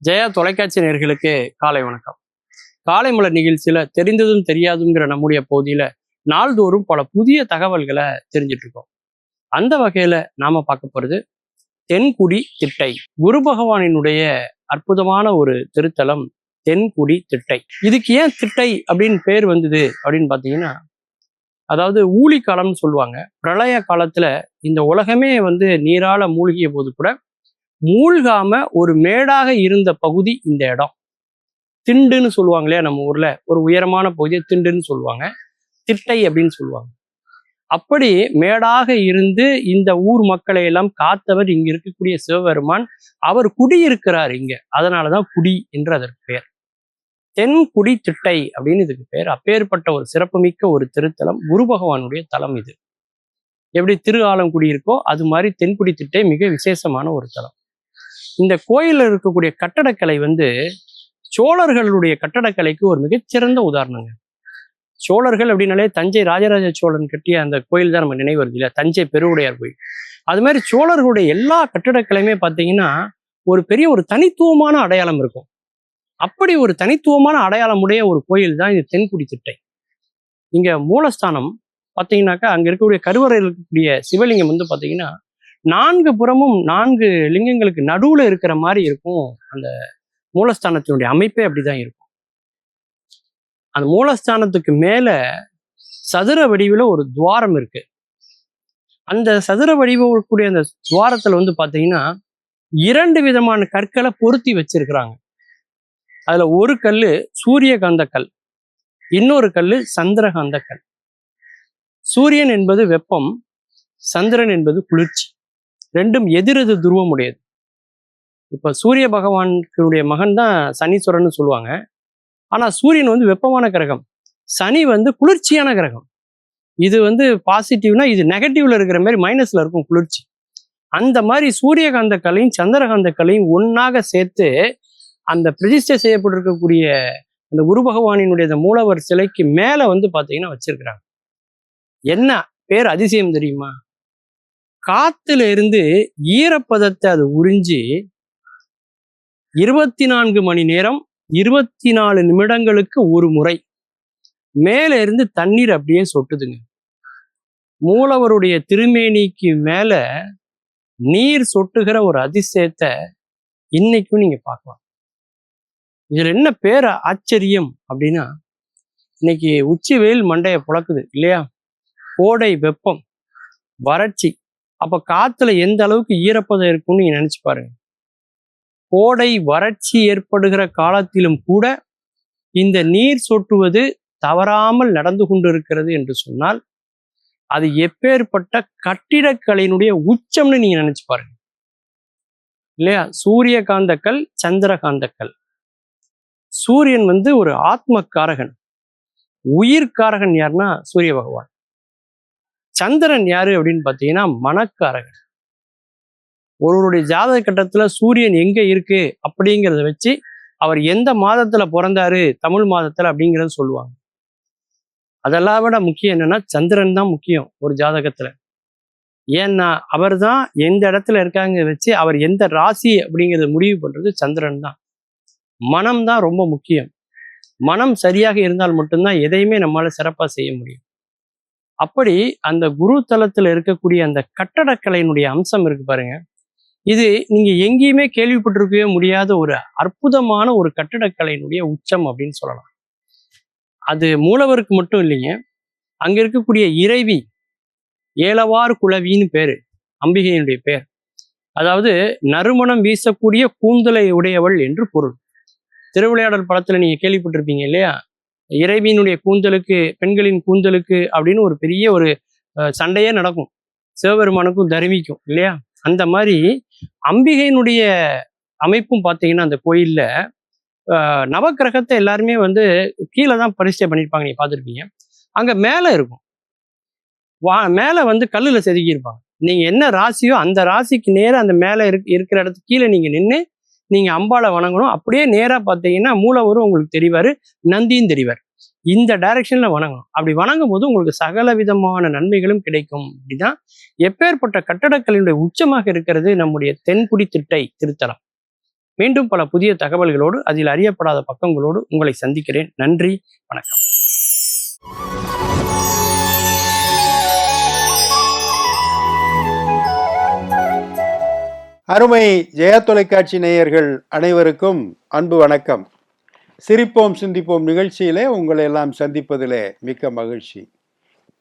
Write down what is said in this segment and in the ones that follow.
ஜெயா தொலைக்காட்சி நேயர்களுக்கு காலை வணக்கம். காலை மலர் நிகழ்ச்சியில தெரிந்ததும் தெரியாதுங்கிற நம்முடைய பகுதியில நாள்தோறும் பல புதிய தகவல்களை தெரிஞ்சிட்டு இருக்கோம். அந்த வகையில நாம பார்க்க போறது தென்குடி திட்டை. குரு பகவானினுடைய அற்புதமான ஒரு திருத்தலம் தென்குடி திட்டை. இதுக்கு ஏன் திட்டை அப்படின்னு பேர் வந்தது அப்படின்னு பார்த்தீங்கன்னா, அதாவது ஊழி காலம்னு சொல்லுவாங்க. பிரளய காலத்துல இந்த உலகமே நீரால மூழ்கிய போது கூட மூழ்காம ஒரு மேடாக இருந்த பகுதி இந்த இடம். திண்டுன்னு சொல்லுவாங்க இல்லையா, நம்ம ஊர்ல ஒரு உயரமான பகுதியை திண்டுன்னு சொல்லுவாங்க, திட்டை அப்படின்னு சொல்லுவாங்க. அப்படி மேடாக இருந்து இந்த ஊர் மக்களை எல்லாம் காத்தவர் இங்க இருக்கக்கூடிய சிவபெருமான். அவர் குடியிருக்கிறார் இங்க, அதனாலதான் குடி என்று அதற்கு பெயர். தென்குடி திட்டை அப்படின்னு இதுக்கு பேர். அப்பேற்பட்ட ஒரு சிறப்புமிக்க ஒரு திருத்தலம், குரு பகவானுடைய தலம் இது. எப்படி திரு ஆலங்குடி இருக்கோ அது மாதிரி தென்குடி திட்டை மிக விசேஷமான ஒரு தலம். இந்த கோயிலில் இருக்கக்கூடிய கட்டடக்கலை சோழர்களுடைய கட்டடக்கலைக்கு ஒரு மிகச்சிறந்த உதாரணங்க. சோழர்கள் அப்படின்னாலே தஞ்சை ராஜராஜ சோழன் கட்டிய அந்த கோயில் தான் நம்ம நினைவு வருது இல்லையா, தஞ்சை பெருவுடையார் கோயில். அது மாதிரி சோழர்களுடைய எல்லா கட்டடக்கலையுமே பார்த்தீங்கன்னா ஒரு பெரிய ஒரு தனித்துவமான அடையாளம் இருக்கும். அப்படி ஒரு தனித்துவமான அடையாளமுடைய ஒரு கோயில் தான் இது தென்குடி திட்டை. இங்க மூலஸ்தானம் பார்த்தீங்கன்னாக்கா, அங்க இருக்கக்கூடிய கருவறையில் இருக்கக்கூடிய சிவலிங்கம் பார்த்தீங்கன்னா 4 புறமும் 4 லிங்கங்களுக்கு நடுவுல இருக்கிற மாதிரி இருக்கும். அந்த மூலஸ்தானத்தினுடைய அமைப்பே அப்படிதான் இருக்கும். அந்த மூலஸ்தானத்துக்கு மேல சதுர வடிவுல ஒரு துவாரம் இருக்கு. அந்த சதுர வடிவக்கூடிய அந்த துவாரத்துல பாத்தீங்கன்னா 2 விதமான கற்களை பொருத்தி வச்சிருக்கிறாங்க. அதுல ஒரு கல்லு சூரியகாந்த கல், இன்னொரு கல்லு சந்திரகாந்த கல். சூரியன் என்பது வெப்பம், சந்திரன் என்பது குளிர்ச்சி. ரெண்டும் எதிரெது துருவம் உடையது. இப்ப சூரிய பகவானுடைய மகன் தான் சனீஸ்வரன் சொல்லுவாங்க. ஆனா சூரியன் வெப்பமான கிரகம், சனி குளிர்ச்சியான கிரகம். இது பாசிட்டிவ்னா இது நெகட்டிவ்ல இருக்கிற மாதிரி மைனஸ்ல இருக்கும் குளிர்ச்சி. அந்த மாதிரி சூரியகாந்த கலையும் சந்திரகாந்த கலையும் ஒன்னாக சேர்த்து அந்த பிரதிஷ்டை செய்யப்பட்டிருக்கக்கூடிய அந்த குரு பகவானினுடைய அந்த மூலவர் சிலைக்கு மேல பாத்தீங்கன்னா வச்சிருக்கிறாங்க. என்ன பேர் அதிசயம் தெரியுமா? காத்துல இருந்து ஈரப்பதத்தை அது உறிஞ்சி 24 மணி நேரம் 24 நிமிடங்களுக்கு ஒரு முறை மேல இருந்து தண்ணீர் அப்படியே சொட்டுதுங்க. மூலவருடைய திருமேனிக்கு மேல நீர் சொட்டுகிற ஒரு அதிசயத்தை இன்னைக்கும் நீங்க பார்க்கலாம். இதுல என்ன பேர ஆச்சரியம் அப்படின்னா, இன்னைக்கு உச்சி வெயில் மண்டைய புழக்குது இல்லையா, கோடை வெப்பம், வறட்சி. அப்ப காத்துல எந்த அளவுக்கு ஈரப்பதம் இருக்கும்னு நீங்க நினைச்சு பாருங்க. கோடை வறட்சி ஏற்படுகிற காலத்திலும் கூட இந்த நீர் சொட்டுவது தவறாமல் நடந்து கொண்டிருக்கிறது என்று சொன்னால் அது எப்பேற்பட்ட கட்டிடக்கலையினுடைய உச்சம்னு நீங்க நினைச்சு பாருங்க இல்லையா. சூரியகாந்தக்கல், சந்திரகாந்தக்கல். சூரியன் ஒரு ஆத்மக்காரகன், உயிர்காரகன். யாருன்னா சூரிய பகவான். சந்திரன் யாரு அப்படின்னு பார்த்தீங்கன்னா மனக்காரகன். ஒருவருடைய ஜாதக கட்டத்துல சூரியன் எங்க இருக்கு அப்படிங்கிறத வச்சு அவர் எந்த மாதத்துல பிறந்தாரு, தமிழ் மாதத்துல அப்படிங்கிறத சொல்லுவாங்க. அதெல்லாம் விட முக்கியம் என்னன்னா சந்திரன் தான் முக்கியம் ஒரு ஜாதகத்துல. ஏன்னா அவர் தான் எந்த இடத்துல இருக்காங்க வச்சு அவர் எந்த ராசி அப்படிங்கிறத முடிவு பண்றது சந்திரன் தான். மனம் தான் ரொம்ப முக்கியம். மனம் சரியாக இருந்தால் மட்டும்தான் எதையுமே நம்மளால சிறப்பா செய்ய முடியும். அப்படி அந்த குரு தலத்துல இருக்கக்கூடிய அந்த கட்டடக்கலையினுடைய அம்சம் இருக்கு பாருங்க. இது நீங்க எங்கேயுமே கேள்விப்பட்டிருக்கவே முடியாத ஒரு அற்புதமான ஒரு கட்டடக்கலையினுடைய உச்சம் அப்படின்னு சொல்லலாம். அது மூலவருக்கு மட்டும் இல்லைங்க, அங்க இருக்கக்கூடிய இறைவி ஏலவார் குளவின்னு பேரு, அம்பிகையினுடைய பேர். அதாவது நறுமணம் வீசக்கூடிய கூந்தலை உடையவள் என்று பொருள். திருவிளையாடல் படத்துல நீங்க கேள்விப்பட்டிருப்பீங்க இல்லையா, இறைவியினுடைய கூந்தலுக்கு, பெண்களின் கூந்தலுக்கு அப்படின்னு ஒரு பெரிய ஒரு சண்டையே நடக்கும், சிவபெருமானுக்கும் தருமிக்கும் இல்லையா. அந்த மாதிரி அம்பிகையினுடைய அமைப்பும் பார்த்தீங்கன்னா அந்த கோயில்ல நவக்கிரகத்தை எல்லாருமே கீழே தான் பரிசை பண்ணியிருப்பாங்க, நீங்க பார்த்துருப்பீங்க. அங்க மேல இருக்கும், மேல கல்லுல செதுக்கி இருப்பாங்க. நீங்க என்ன ராசியோ அந்த ராசிக்கு நேரம் அந்த மேல இருக்கிற இடத்துக்கு கீழே நீங்க நின்று நீங்க அம்பாளை வணங்கணும். அப்படியே நேரா பார்த்தீங்கன்னா மூலவரும் உங்களுக்கு தெரிவாரு, நந்தியும் தெரிவார். இந்த டைரக்ஷன்ல வணங்கணும். அப்படி வணங்கும் போது உங்களுக்கு சகல விதமான நன்மைகளும் கிடைக்கும். அப்படிதான் எப்பேற்பட்ட கட்டடக்கலையினுடைய உச்சமாக இருக்கிறது நம்முடைய தென்குடி திட்டை திருத்தலம். மீண்டும் பல புதிய தகவல்களோடு, அதில் அறியப்படாத பக்கங்களோடு உங்களை சந்திக்கிறேன். நன்றி, வணக்கம். அருமை ஜெயா தொலைக்காட்சி நேயர்கள் அனைவருக்கும் அன்பு வணக்கம். சிரிப்போம் சிந்திப்போம் நிகழ்ச்சியிலே உங்களை எல்லாம் சந்திப்பதிலே மிக்க மகிழ்ச்சி.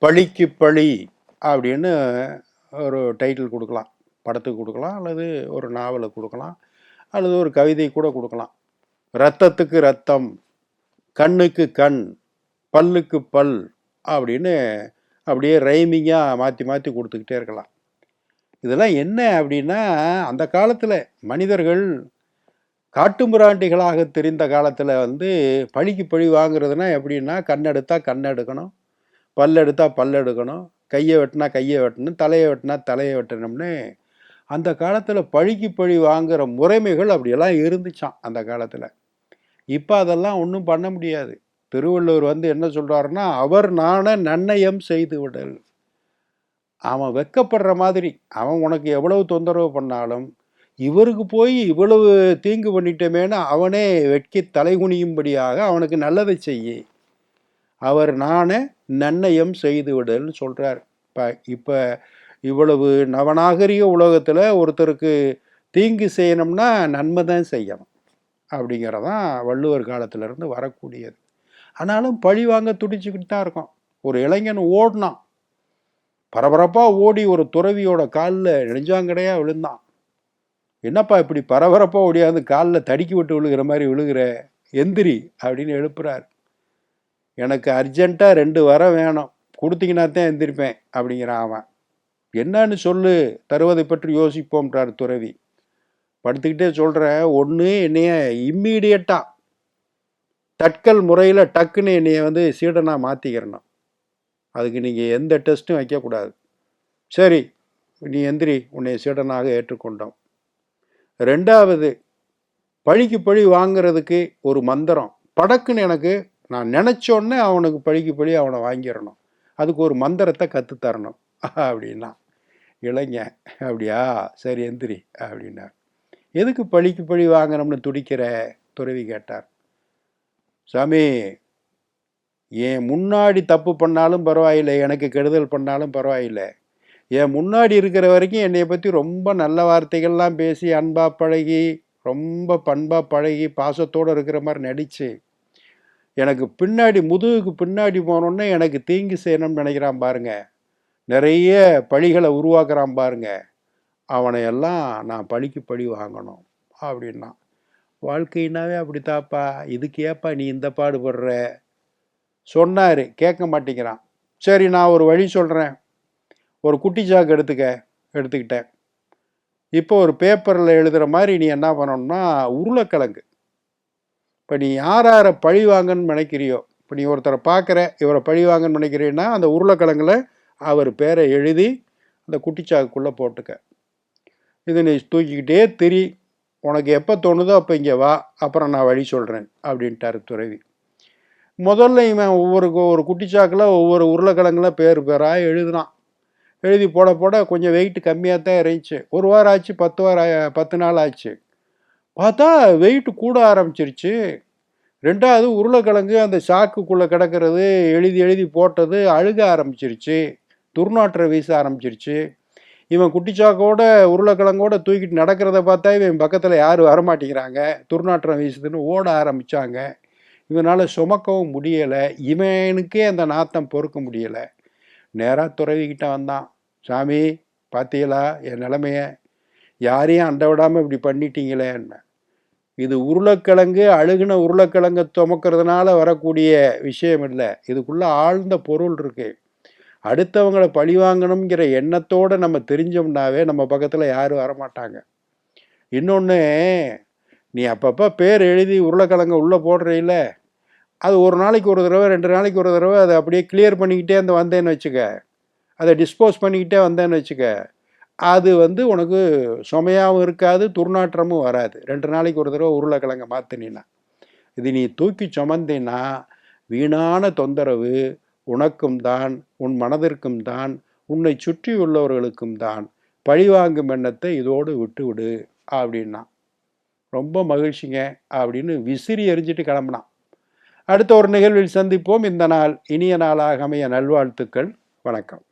பழிக்கு பழி அப்படின்னு ஒரு டைட்டில் கொடுக்கலாம், படத்துக்கு கொடுக்கலாம், அல்லது ஒரு நாவலை கொடுக்கலாம், அல்லது ஒரு கவிதை கூட கொடுக்கலாம். ரத்தத்துக்கு ரத்தம், கண்ணுக்கு கண், பல்லுக்கு பல் அப்படின்னு அப்படியே ரைமிங்காக மாற்றி மாற்றி கொடுத்துக்கிட்டே இருக்கலாம். இதெல்லாம் என்ன அப்படின்னா, அந்த காலத்தில் மனிதர்கள் காட்டுமிராண்டிகளாக தெரிந்த காலத்தில் பழிக்கு பழி வாங்குறதுனா எப்படின்னா, கண்ணெடுத்தா கண் எடுக்கணும், பல்லெடுத்தா பல் எடுக்கணும், கையை வெட்டினா கையை வெட்டணும், தலையை வெட்டினா தலையை வெட்டணும்னு அந்த காலத்தில் பழிக்கு பழி வாங்குகிற முறைமைகள் அப்படியெல்லாம் இருந்துச்சான் அந்த காலத்தில். இப்போ அதெல்லாம் ஒன்றும் பண்ண முடியாது. திருவள்ளுவர் என்ன சொல்கிறாருன்னா, அவர் நாண நன்னயம் செய்து விடல். அவன் வெக்கப்படுற மாதிரி, அவன் உனக்கு எவ்வளவு தொந்தரவு பண்ணாலும், இவருக்கு போய் இவ்வளவு தீங்கு பண்ணிட்டோமேன்னு அவனே வெட்கி தலைகுனியும்படியாக அவனுக்கு நல்லதை செய்ய, அவர் நானே நன்னயம் செய்து விடல்னு சொல்கிறார். இப்போ இவ்வளவு நவநாகரிக உலகத்தில் ஒருத்தருக்கு தீங்கு செய்யணும்னா நன்மை தான் செய்யணும் அப்படிங்கிறதான் வள்ளுவர் காலத்திலேருந்து வரக்கூடியது. ஆனாலும் பழி வாங்க துடிச்சுக்கிட்டு தான் இருக்கோம். ஒரு இளைஞன் ஓடினான், பரபரப்பாக ஓடி ஒரு துறவியோட காலில் நெடுஞ்சாங்கடையாக விழுந்தான். என்னப்பா இப்படி பரபரப்பாக ஓடியாந்து காலில் தடுக்கி விட்டு விழுகிற மாதிரி விழுகிற, எந்திரி அப்படின்னு எழுப்புறார். எனக்கு அர்ஜென்ட்டாக 2 வரம் வேணும், கொடுத்தீங்கன்னா தான் எந்திரிப்பேன் அப்படிங்கிறான் அவன். என்னன்னு சொல்லு, தருவதை பற்றி யோசிப்போம்ன்றார் துறவி. படுத்துக்கிட்டே சொல்கிறேன், ஒன்று என்னைய இம்மீடியட்டாக தட்கல் முறையில் டக்குன்னு என்னைய சீடனாக மாற்றிக்கிறணும், அதுக்கு நீங்கள் எந்த டெஸ்ட்டும் வைக்கக்கூடாது. சரி, நீ எந்திரி, உன்னை சீடனாக ஏற்றுக்கொண்டோம். 2வது, பழிக்கு பழி வாங்கிறதுக்கு ஒரு மந்திரம். படக்குன்னு எனக்கு நான் நினச்சோன்னே அவனுக்கு பழிக்கு பழி அவனை வாங்கிடணும், அதுக்கு ஒரு மந்திரத்தை கற்றுத்தரணும் அப்படின்னா. இளைஞ அப்படியா, சரி எந்திரி அப்படின்னார். எதுக்கு பழிக்கு பழி வாங்கணும்னு துடிக்கிற துறவி கேட்டார். சாமி, என் முன்னாடி தப்பு பண்ணாலும் பரவாயில்லை, எனக்கு கெடுதல் பண்ணாலும் பரவாயில்லை, என் முன்னாடி இருக்கிற வரைக்கும் என்னை பற்றி ரொம்ப நல்ல வார்த்தைகள்லாம் பேசி அன்பாக பழகி, ரொம்ப பண்பாக பழகி, பாசத்தோடு இருக்கிற மாதிரி நடித்து, எனக்கு பின்னாடி முதுகுக்கு பின்னாடி போனோன்னே எனக்கு தீங்கு செய்யணும்னு நினைக்கிறான் பாருங்க, நிறைய பழிகளை உருவாக்குறான் பாருங்க, அவனையெல்லாம் நான் பழிக்கு பழி வாங்கணும் அப்படின்னா. வாழ்க்கைனாவே அப்படித்தாப்பா, இதுக்கு ஏப்பா நீ இந்த பாடுபடுற சொன்னார். கேட்க மாட்டேங்கிறான். சரி, நான் ஒரு வழி சொல்கிறேன். ஒரு குட்டி சாக்கு எடுத்துக்கிட்டேன். இப்போ ஒரு பேப்பரில் எழுதுகிற மாதிரி நீ என்ன பண்ணணும்னா, உருளைக்கிழங்கு, இப்போ நீ யாரை பழி வாங்கன்னு நினைக்கிறியோ, இப்போ நீ ஒருத்தரை பார்க்குற, இவரை பழி வாங்கன்னு நினைக்கிறீன்னா அந்த உருளைக்கிழங்குல அவர் பேரை எழுதி அந்த குட்டி சாக்குக்குள்ளே போட்டுக்க. இது நீ தூக்கிக்கிட்டே திரி, உனக்கு எப்போ தோணுதோ அப்போ இங்கே வா, அப்புறம் நான் வழி சொல்கிறேன் அப்படின்ட்டார் துறவி. முதல்ல இவன் ஒரு குட்டி சாக்கில் ஒவ்வொரு உருளைக்கிழங்குல பேராக எழுதுனான். எழுதி போட போட கொஞ்சம் வெயிட் கம்மியாக தான் இருந்துச்சு. 1 வாரம் ஆச்சு, 10 நாள் ஆச்சு. பார்த்தா வெயிட் கூட ஆரம்பிச்சிருச்சு. 2வது உருளைக்கிழங்கு அந்த சாக்குக்குள்ளே கிடக்கிறது, எழுதி எழுதி போட்டது அழுக ஆரம்பிச்சிருச்சு, துர்நாற்றம் வீச ஆரம்பிச்சிருச்சு. இவன் குட்டி சாக்கோட உருளைக்கிழங்கோட தூக்கிட்டு நடக்கிறத பார்த்தா இவன் பக்கத்தில் யாரும் வரமாட்டேங்கிறாங்க, துர்நாற்றம் வீசுதுன்னு ஓட ஆரம்பித்தாங்க. இவனால் சுமக்கவும் முடியலை, இவனுக்கே அந்த நாத்தம் பொறுக்க முடியலை. நேராக துறவிக்கிட்ட வந்தான். சாமி, பார்த்தீங்களா என் நிலைமைய, யாரையும் அண்டை விடாமல் இப்படி பண்ணிட்டீங்களே என்ன. இது உருளைக்கிழங்கு, அழுகின உருளைக்கிழங்கு சுமக்கிறதுனால வரக்கூடிய விஷயம் இல்லை, இதுக்குள்ளே ஆழ்ந்த பொருள் இருக்குது. அடுத்தவங்களை பழி வாங்கணுங்கிற எண்ணத்தோடு நம்ம தெரிஞ்சோம்னாவே நம்ம பக்கத்தில் யாரும் வரமாட்டாங்க. இன்னொன்று, நீ அப்பப்போ பேர் எழுதி உருளைக்கிழங்க உள்ளே போடுறீல்ல, அது ஒரு நாளைக்கு ஒரு தடவை 2 நாளைக்கு ஒரு தடவை அதை அப்படியே கிளியர் பண்ணிக்கிட்டே வந்தேன்னு வச்சுக்க, அதை டிஸ்போஸ் பண்ணிக்கிட்டே வந்தேன்னு வச்சுக்க, அது உனக்கு சுமையாகவும் இருக்காது, துர்நாற்றமும் வராது. 2 நாளைக்கு ஒரு தடவை உருளைக்கிழங்க மாற்றினா. இது நீ தூக்கி சுமந்தேன்னா வீணான தொந்தரவு உனக்கும் தான், உன் மனதிற்கும் தான், உன்னை சுற்றி உள்ளவர்களுக்கும் தான். பழிவாங்கும் எண்ணத்தை இதோடு விட்டு விடு அப்படின்னா. ரொம்ப மகிழ்ச்சிங்க அப்படின்னு விசிறி எறிஞ்சிட்டு கிளம்புனான். அடுத்த ஒரு நிகழ்வில் சந்திப்போம். இந்த நாள் இனிய நாளாக அமைய நல்வாழ்த்துக்கள். வணக்கம்.